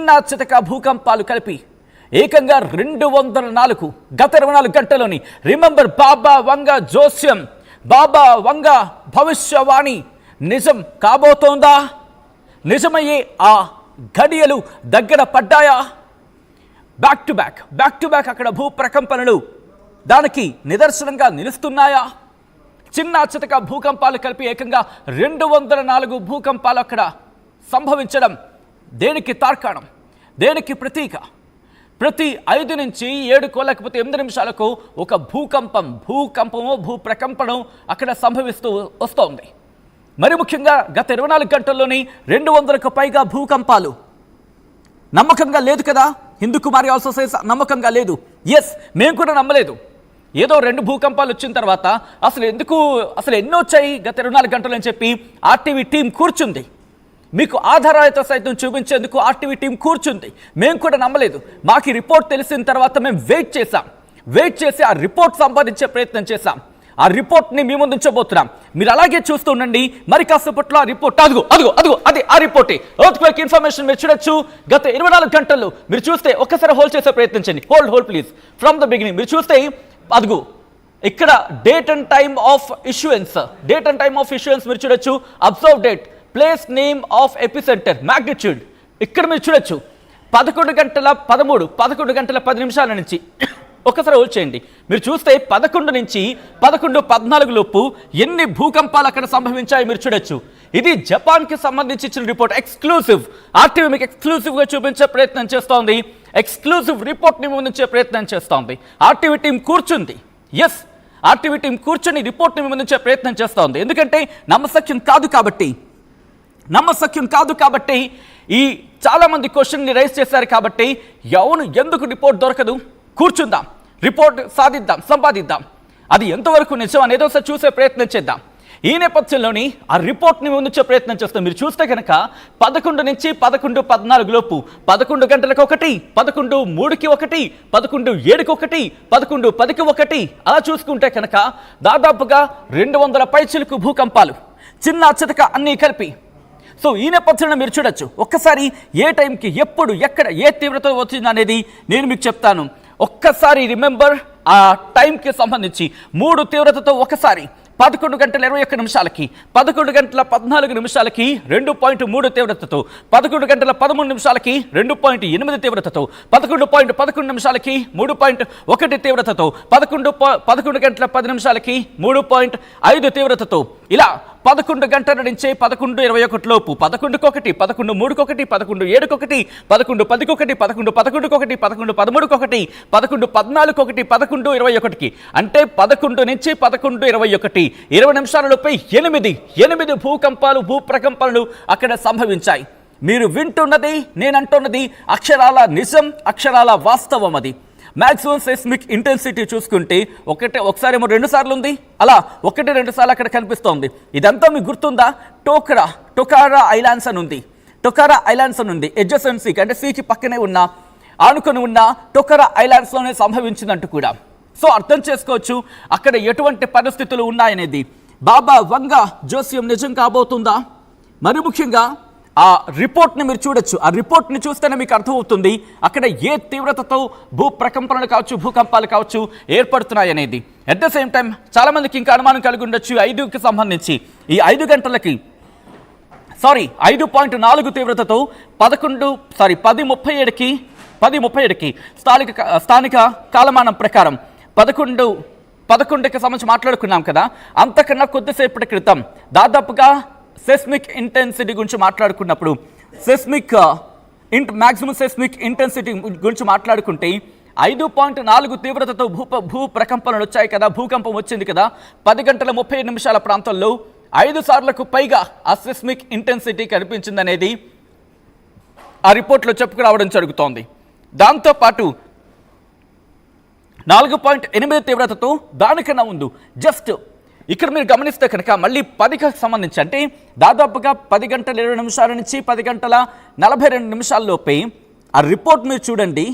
చిన్న చితక భూకంపాలు కలిపి ఏకంగా 204 గత 24 గంటల్లోని. రిమెంబర్ బాబా వంగ జోస్యం, బాబా వంగ భవిష్యవాణి నిజం కాబోతోందా? నిజమయ్యే ఆ ఘడియలు దగ్గర పడ్డాయా? బ్యాక్ టు బ్యాక్ అక్కడ భూ ప్రకంపనలు దానికి నిదర్శనంగా నిలుస్తున్నాయా? చిన్న చితక భూకంపాలు కలిపి ఏకంగా 204 భూకంపాలు అక్కడ సంభవించడం దేనికి తార్కాణం, దేనికి ప్రతీక? ప్రతి 5 నుంచి 7 లేకపోతే 8 నిమిషాలకు ఒక భూకంపమో భూ ప్రకంపనం అక్కడ సంభవిస్తూ వస్తోంది. మరి ముఖ్యంగా గత 24 గంటల్లోని 200కు పైగా భూకంపాలు. నమ్మకంగా లేదు కదా? హిందూ కుమారి ఆల్సో సేస్ నమ్మకంగా లేదు. ఎస్, మేము కూడా నమ్మలేదు. ఏదో 2 భూకంపాలు వచ్చిన తర్వాత అసలు ఎన్నో వచ్చాయి గత 24 గంటలు అని చెప్పి ఆర్టీవీ టీం కూర్చుంది. మీకు ఆధారాలతో సైతం చూపించేందుకు ఆర్టీవీ టీం కూర్చుంది. మేము కూడా నమ్మలేదు. మాకు రిపోర్ట్ తెలిసిన తర్వాత మేము వెయిట్ చేసి ఆ రిపోర్ట్ సంపాదించే ప్రయత్నం చేశాం. ఆ రిపోర్ట్ని మీ ముందు ఉంచబోతున్నాం. మీరు అలాగే చూస్తూ ఉండండి. మరి కాసేపట్లో ఆ రిపోర్ట్ అదిగో అది ఆ రిపోర్టే. ఎర్త్క్వేక్ ఇన్ఫర్మేషన్ మీరు చూడొచ్చు. గత 24 గంటల్లో మీరు చూస్తే ఒక్కసారి హోల్డ్ చేసే ప్రయత్నించండి. Hold please from the beginning. మీరు చూస్తే అదిగో ఇక్కడ డేట్ అండ్ టైమ్ ఆఫ్ ఇష్యూయెన్స్ మీరు చూడొచ్చు. Observe date, place name of epicentre, magnitude ఇక్కడ మీరు చూడొచ్చు. 11 గంటల 10 నిమిషాల నుంచి ఒక్కసారి హోల్డ్ చేయండి. మీరు చూస్తే 11 నుంచి 11:14 లోపు ఎన్ని భూకంపాలు అక్కడ సంభవించాయో మీరు చూడొచ్చు. ఇది జపాన్కి సంబంధించి ఇచ్చిన రిపోర్ట్. ఎక్స్క్లూసివ్ ఆర్టీవీ మీకు ఎక్స్క్లూసివ్గా చూపించే ప్రయత్నం చేస్తోంది. ఎక్స్క్లూసివ్ రిపోర్ట్ని ముందుంచే ప్రయత్నం చేస్తోంది. ఆర్టీవీ టీం కూర్చుంది. ఎస్, ఆర్టీవీ టీం కూర్చొని రిపోర్ట్ని ముందుంచే ప్రయత్నం చేస్తోంది. ఎందుకంటే నమ్మశక్యం కాదు కాబట్టి ఈ చాలామంది క్వశ్చన్ని రైజ్ చేశారు కాబట్టి ఎందుకు రిపోర్ట్ దొరకదు? కూర్చుందాం, రిపోర్ట్ సంపాదిద్దాం. అది ఎంతవరకు నిజం అనేది ఒకసారి చూసే ప్రయత్నం చేద్దాం. ఈ నేపథ్యంలోని ఆ రిపోర్ట్ని ముందుంచే ప్రయత్నం చేస్తాం. మీరు చూస్తే కనుక 11 నుంచి 11:14 లోపు 11 గంటలకు 1, 11:03కి 1, 11:07కి 1, 11:10కి 1 అలా చూసుకుంటే కనుక దాదాపుగా 200 పైచిలకు భూకంపాలు, చిన్న చితక అన్నీ కలిపి. సో ఈ నేపథ్యంలో మీరు చూడొచ్చు. ఒక్కసారి ఏ టైంకి ఎప్పుడు ఎక్కడ ఏ తీవ్రత వచ్చింది అనేది నేను మీకు చెప్తాను. ఒక్కసారి రిమెంబర్ ఆ టైంకి సంబంధించి 3 తీవ్రతతో ఒకసారి 11 గంటల 21 నిమిషాలకి, 11 గంటల 14 నిమిషాలకి 2.3 తీవ్రతతో, 11 గంటల 13 నిమిషాలకి 2.8 తీవ్రతతో, 11.11 నిమిషాలకి 3.1 తీవ్రతతో, 11 గంటల 10 నిమిషాలకి 3.5 తీవ్రతతో, ఇలా 11 గంటల నుంచి 11:21 లోపు 11:01, 11:03, 11:07, 11:10, 11:11, 11:13, 11:14, 11:21 అంటే 11 నుంచి 11:21 20 నిమిషాలలోపై 8 భూకంపాలు, భూ ప్రకంపనలు అక్కడ సంభవించాయి. మీరు వింటున్నది, నేనంటున్నది అక్షరాల నిజం, అక్షరాల వాస్తవం. అది మ్యాక్సిమం సెస్మిక్ ఇంటెన్సిటీ చూసుకుంటే ఒకసారేమో 2 సార్లు ఉంది, అలా 1-2 సార్లు అక్కడ కనిపిస్తోంది. ఇదంతా మీకు గుర్తుందా? టొకారా ఐలాండ్స్ అని ఉంది. ఎడ్జసెంట్ సీకి అంటే సీకి పక్కనే ఆనుకొని ఉన్న టొకారా ఐలాండ్స్లోనే సంభవించిందంటూ కూడా. సో అర్థం చేసుకోవచ్చు అక్కడ ఎటువంటి పరిస్థితులు ఉన్నాయనేది. బాబా వంగ జోస్యం నిజం కాబోతుందా? మరి ముఖ్యంగా ఆ రిపోర్ట్ని మీరు చూడొచ్చు. ఆ రిపోర్ట్ని చూస్తేనే మీకు అర్థమవుతుంది అక్కడ ఏ తీవ్రతతో భూ ప్రకంపనలు కావచ్చు, భూకంపాలు కావచ్చు ఏర్పడుతున్నాయి అనేది. అట్ ద సేమ్ టైం చాలామందికి ఇంకా అనుమానం కలిగి ఉండొచ్చు 5కి సంబంధించి. ఈ 5 గంటలకి 5.4 తీవ్రతతో 10:37కి స్థానిక కాలమానం ప్రకారం 11కి సంబంధించి మాట్లాడుకున్నాం కదా. అంతకన్నా కొద్దిసేపటి క్రితం దాదాపుగా సెస్మిక్ ఇంటెన్సిటీ గురించి మాట్లాడుకున్నప్పుడు మ్యాక్సిమం సెస్మిక్ ఇంటెన్సిటీ గురించి మాట్లాడుకుంటే 5.4 తీవ్రతతో భూ ప్రకంపనలు వచ్చాయి కదా, భూకంపం వచ్చింది కదా. 10 గంటల 30 నిమిషాల ప్రాంతంలో 5 సార్లకు పైగా ఆ సెస్మిక్ ఇంటెన్సిటీ కనిపించిందనేది ఆ రిపోర్ట్లో చెప్పుకురావడం జరుగుతోంది. దాంతోపాటు 4.8 తీవ్రతతో దానికన్నా ముందు జస్ట్ ఇక్కడ మీరు గమనిస్తే కనుక మళ్ళీ 10కి సంబంధించి అంటే దాదాపుగా 10 గంటల 20 నిమిషాల నుంచి 10 గంటల 42 నిమిషాల్లోపే ఆ రిపోర్ట్ మీరు చూడండి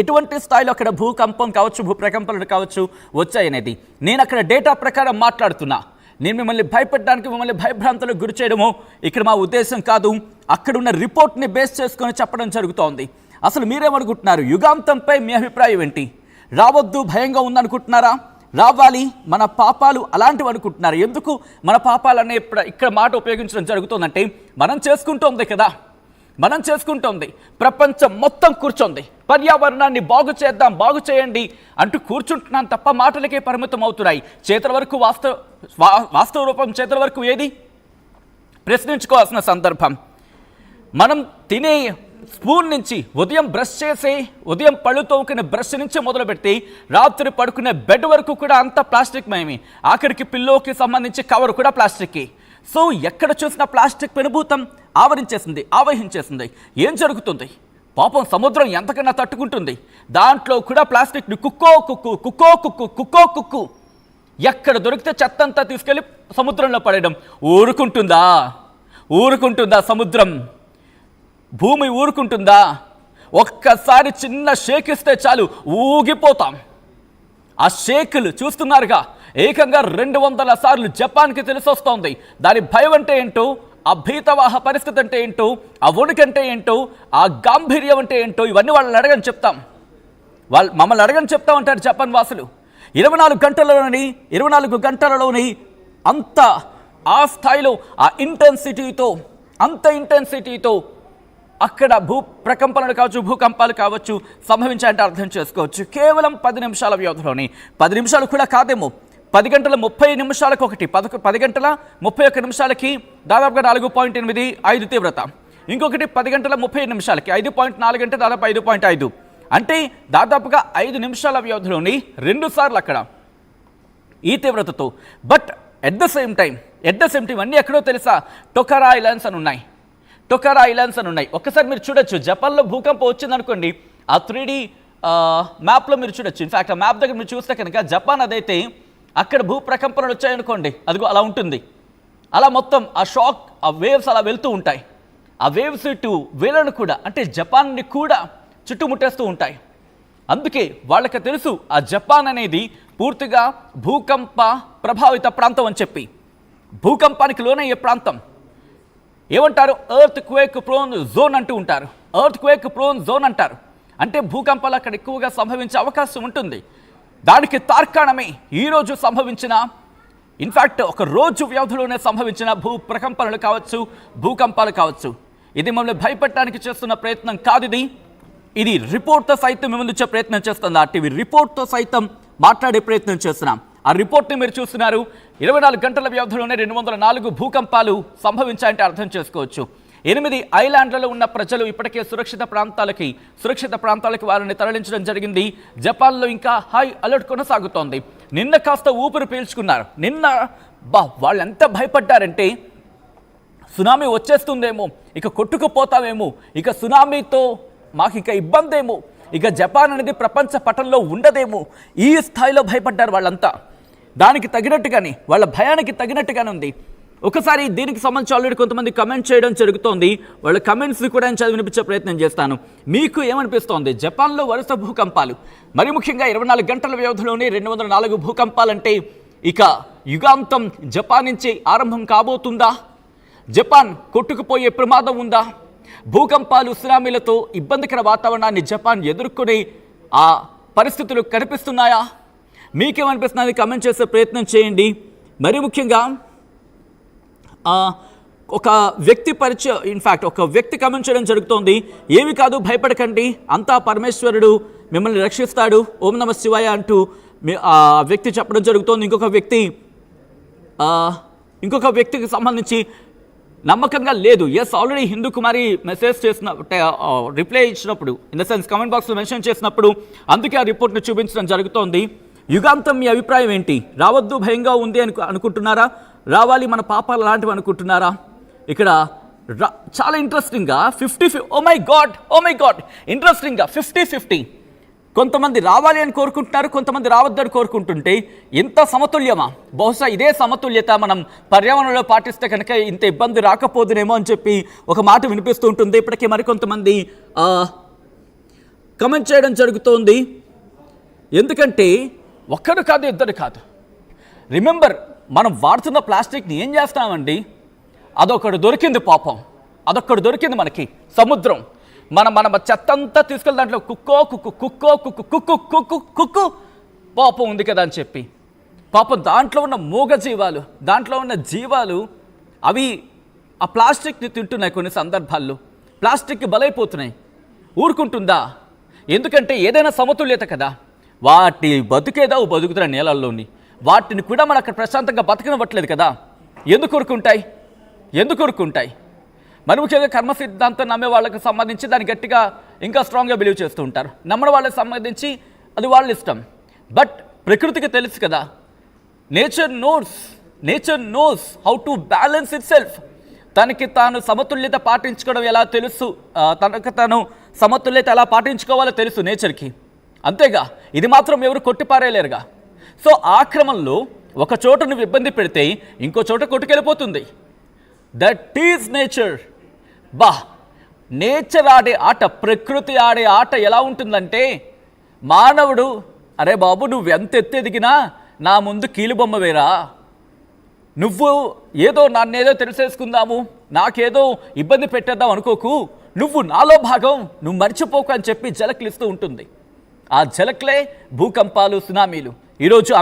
ఎటువంటి స్థాయిలో అక్కడ భూకంపం కావచ్చు, భూ ప్రకంపనలు కావచ్చు వచ్చాయనేది. నేను అక్కడ డేటా ప్రకారం మాట్లాడుతున్నా. నేను మిమ్మల్ని భయపెట్టడానికి, మిమ్మల్ని భయభ్రాంతులకు గురి చేయడమో ఇక్కడ మా ఉద్దేశం కాదు. అక్కడున్న రిపోర్ట్ని బేస్ చేసుకొని చెప్పడం జరుగుతోంది. అసలు మీరేమనుకుంటున్నారు? యుగాంతంపై మీ అభిప్రాయం ఏంటి? రావద్దు, భయంగా ఉందనుకుంటున్నారా? రావాలి, మన పాపాలు అలాంటివి అనుకుంటున్నారు? ఎందుకు మన పాపాలు అనే ఇక్కడ మాట ఉపయోగించడం జరుగుతుందంటే మనం చేసుకుంటోంది కదా, మనం చేసుకుంటోంది. ప్రపంచం మొత్తం కూర్చోంది, పర్యావరణాన్ని బాగు చేద్దాం, బాగు చేయండి అంటూ కూర్చుంటున్నాం తప్ప మాటలకే పరిమితం అవుతున్నాయి. చేతుల వరకు వాస్తవ రూపం చేతుల వరకు ఏది? ప్రశ్నించుకోవాల్సిన సందర్భం. మనం తినే స్పూన్ నుంచి, ఉదయం పళ్ళు తోముకునే బ్రష్ నుంచి మొదలు పెట్టి రాత్రి పడుకునే బెడ్ వరకు కూడా అంత ప్లాస్టిక్ మయమే. ఆఖరికి పిల్లోకి సంబంధించి కవర్ కూడా ప్లాస్టిక్కి. సో ఎక్కడ చూసినా ప్లాస్టిక్ పెనుభూతం ఆవహించేసింది. ఏం జరుగుతుంది? పాపం సముద్రం ఎంతకన్నా తట్టుకుంటుంది, దాంట్లో కూడా ప్లాస్టిక్ని కుక్కో కుక్కు ఎక్కడ దొరికితే చెత్తంతా తీసుకెళ్ళి సముద్రంలో పడేయడం. ఊరుకుంటుందా సముద్రం? భూమి ఊరుకుంటుందా? ఒక్కసారి చిన్న షేక్ ఇస్తే చాలు ఊగిపోతాం. ఆ షేకులు చూస్తున్నారుగా, ఏకంగా 200 సార్లు జపాన్కి తెలిసొస్తోంది. దాని భయం అంటే ఏంటో, ఆ భీతవాహ పరిస్థితి అంటే ఏంటో, ఆ వణుకంటే ఏంటో, ఆ గాంభీర్యం అంటే ఏంటో ఇవన్నీ మమ్మల్ని అడగని చెప్తా ఉంటారు జపాన్ వాసులు. 24 గంటలలోని అంత ఆ స్థాయిలో ఆ ఇంటెన్సిటీతో అక్కడ ప్రకంపనలు కావచ్చు, భూకంపాలు కావచ్చు సంభవించాయంటే అర్థం చేసుకోవచ్చు. కేవలం 10 నిమిషాల వ్యవధిలోని, 10 నిమిషాలు కూడా కాదేమో, 10 గంటల 30 నిమిషాలకు ఒకటి, 10 గంటల 31 నిమిషాలకి దాదాపుగా 4.85 తీవ్రత, ఇంకొకటి 10 గంటల 30 నిమిషాలకి 5.4 అంటే దాదాపు 5.5, అంటే దాదాపుగా 5 నిమిషాల వ్యవధిలోని 2 సార్లు అక్కడ ఈ తీవ్రతతో. But at the same time అన్నీ ఎక్కడో తెలుసా? టొకరా ఐలాండ్స్ అని ఉన్నాయి. ఒక్కసారి మీరు చూడొచ్చు, జపాన్లో భూకంపం వచ్చిందనుకోండి, ఆ 3D మ్యాప్లో మీరు చూడొచ్చు. ఇన్ఫ్యాక్ట్ ఆ మ్యాప్ దగ్గర మీరు చూస్తే కనుక జపాన్ అదైతే అక్కడ భూ ప్రకంపనలు వచ్చాయనుకోండి, అదిగో అలా ఉంటుంది. అలా మొత్తం ఆ షాక్, ఆ వేవ్స్ అలా వెళ్తూ ఉంటాయి. ఆ వేవ్స్ ఇటు వీళ్ళను కూడా, అంటే జపాన్ని కూడా చుట్టుముట్టేస్తూ ఉంటాయి. అందుకే వాళ్ళకి తెలుసు ఆ జపాన్ అనేది పూర్తిగా భూకంప ప్రభావిత ప్రాంతం అని చెప్పి. భూకంపానికి లోనయ్యే ప్రాంతం ఏమంటారు? ఎర్త్ క్వేక్ ప్రోన్ జోన్ అంటారు. అంటే భూకంపాలు అక్కడ ఎక్కువగా సంభవించే అవకాశం ఉంటుంది. దానికి తార్కాణమే ఈరోజు సంభవించిన, ఇన్ఫ్యాక్ట్ ఒక రోజు వ్యవధిలోనే సంభవించిన ప్రకంపనలు కావచ్చు, భూకంపాలు కావచ్చు. ఇది మమ్మల్ని భయపెట్టడానికి చేస్తున్న ప్రయత్నం కాదు. ఇది రిపోర్ట్తో సైతం మిమ్మల్ని ఇచ్చే ప్రయత్నం చేస్తుంది. ఆ టీవీ రిపోర్ట్తో సైతం మాట్లాడే ప్రయత్నం చేస్తున్నాం. ఆ రిపోర్ట్ని మీరు చూస్తున్నారు. 24 గంటల వ్యవధిలోనే 204 భూకంపాలు సంభవించాయంటే అర్థం చేసుకోవచ్చు. 8 ఐలాండ్లలో ఉన్న ప్రజలు ఇప్పటికే సురక్షిత ప్రాంతాలకి వారిని తరలించడం జరిగింది. జపాన్లో ఇంకా హై అలర్ట్ కొనసాగుతోంది. నిన్న కాస్త ఊపిరి పీల్చుకున్నారు. వాళ్ళు ఎంత భయపడ్డారంటే, సునామీ వచ్చేస్తుందేమో, ఇక కొట్టుకుపోతామేమో, ఇక సునామీతో మాకు ఇక ఇబ్బందేమో, ఇక జపాన్ అనేది ప్రపంచ పటంలో ఉండదేమో, ఈ స్థాయిలో భయపడ్డారు వాళ్ళంతా. దానికి తగినట్టుగానే, వాళ్ళ భయానికి తగినట్టుగానే ఉంది. ఒకసారి దీనికి సంబంధించి ఆల్రెడీ కొంతమంది కమెంట్ చేయడం జరుగుతోంది. వాళ్ళ కమెంట్స్ని కూడా నేను చదివి వినిపించే ప్రయత్నం చేస్తాను. మీకు ఏమనిపిస్తోంది? జపాన్లో వరుస భూకంపాలు, మరి ముఖ్యంగా 24 గంటల వ్యవధిలోనే 204 భూకంపాలంటే ఇక యుగాంతం జపాన్ నుంచి ఆరంభం కాబోతుందా? జపాన్ కొట్టుకుపోయే ప్రమాదం ఉందా? భూకంపాలు, సునామీలతో ఇబ్బందికర వాతావరణాన్ని జపాన్ ఎదుర్కొనే ఆ పరిస్థితులు కనిపిస్తున్నాయా? మీకేమనిపిస్తున్నది కమెంట్ చేసే ప్రయత్నం చేయండి. మరి ముఖ్యంగా ఒక వ్యక్తి పరిచయం, ఇన్ఫ్యాక్ట్ ఒక వ్యక్తి కమెంట్ చేయడం జరుగుతోంది. ఏమి కాదు, భయపడకండి, అంతా పరమేశ్వరుడు మిమ్మల్ని రక్షిస్తాడు, ఓం నమ శివాయ అంటూ ఆ వ్యక్తి చెప్పడం జరుగుతోంది. ఇంకొక వ్యక్తికి సంబంధించి నమ్మకంగా లేదు. ఎస్, ఆల్రెడీ హిందూ కుమారి మెసేజ్ చేసిన రిప్లై ఇచ్చినప్పుడు, ఇన్ ద సెన్స్ కమెంట్ బాక్స్లో మెన్షన్ చేసినప్పుడు, అందుకే ఆ రిపోర్ట్ని చూపించడం జరుగుతోంది. యుగాంతం మీ అభిప్రాయం ఏంటి? రావద్దు, భయంగా ఉంది అనుకుంటున్నారా? రావాలి, మన పాపాలు అలాంటివి అనుకుంటున్నారా? ఇక్కడ చాలా ఇంట్రెస్టింగ్గా 50-50, ఓ మై గాడ్ ఇంట్రెస్టింగ్గా 50-50. కొంతమంది రావాలి అని కోరుకుంటున్నారు, కొంతమంది రావద్దని కోరుకుంటుంటే ఇంత సమతుల్యమా? బహుశా ఇదే సమతుల్యత మనం పర్యావరణంలో పాటిస్తే కనుక ఇంత ఇబ్బంది రాకపోదునేమో అని చెప్పి ఒక మాట వినిపిస్తూ ఉంటుంది. ఇప్పటికీ మరికొంతమంది కమెంట్ చేయడం జరుగుతోంది. ఎందుకంటే ఒక్కడు కాదు, ఇద్దరు కాదు. రిమెంబర్, మనం వాడుతున్న ప్లాస్టిక్ని ఏం చేస్తామండి? అదొకటి దొరికింది పాపం, అదొక్కడు దొరికింది మనకి సముద్రం. మన చెత్త అంతా తీసుకెళ్ళి దాంట్లో కుక్కో కుక్కు కుక్కో కుక్కు కుక్కు కుక్కు కుక్కు పాపం ఉంది కదా అని చెప్పి పాపం దాంట్లో ఉన్న మూగ జీవాలు, దాంట్లో ఉన్న జీవాలు అవి ఆ ప్లాస్టిక్ని తింటున్నాయి. కొన్ని సందర్భాల్లో ప్లాస్టిక్కి బలైపోతున్నాయి. ఊరుకుంటుందా? ఎందుకంటే ఏదైనా సమతుల్యత కదా. వాటి బతుకేదో బతుకుతున్న నేలల్లోని వాటిని కూడా మనం అక్కడ ప్రశాంతంగా బతకనివ్వట్లేదు కదా. ఎందుకు ఊరుకుంటాయి? ఎందుకు ఊరుకుంటాయి? మరి ముఖ్యంగా కర్మ సిద్ధాంతం నమ్మే వాళ్ళకి సంబంధించి దాన్ని గట్టిగా ఇంకా స్ట్రాంగ్గా బిలీవ్ చేస్తూ ఉంటారు. నమ్మడం వాళ్ళకి సంబంధించి అది వాళ్ళ ఇష్టం. బట్ ప్రకృతికి తెలుసు కదా, nature knows how to balance it self. తనకి తాను సమతుల్యత పాటించుకోవడం ఎలా తెలుసు, తనకు తాను సమతుల్యత ఎలా పాటించుకోవాలో తెలుసు నేచర్కి. అంతేగా, ఇది మాత్రం ఎవరు కొట్టిపారేయలేరుగా. సో ఆ క్రమంలో ఒక చోట నువ్వు ఇబ్బంది పెడితే ఇంకో చోట కొట్టుకెళ్ళిపోతుంది. That is nature. నేచర్ ఆడే ఆట, ప్రకృతి ఆడే ఆట ఎలా ఉంటుందంటే, మానవుడు అరే బాబు నువ్వు ఎంత ఎత్తెదిగినా నా ముందు కీలుబొమ్మ వేరా, నువ్వు ఏదో నన్నేదో తెలిసేసుకుందాము, నాకేదో ఇబ్బంది పెట్టేద్దాం అనుకోకు, నువ్వు నాలో భాగం, నువ్వు మర్చిపోకు అని చెప్పి జలక్లిస్తూ ఉంటుంది. ఆ జలక్లే భూకంపాలు, సునామీలు. ఈరోజు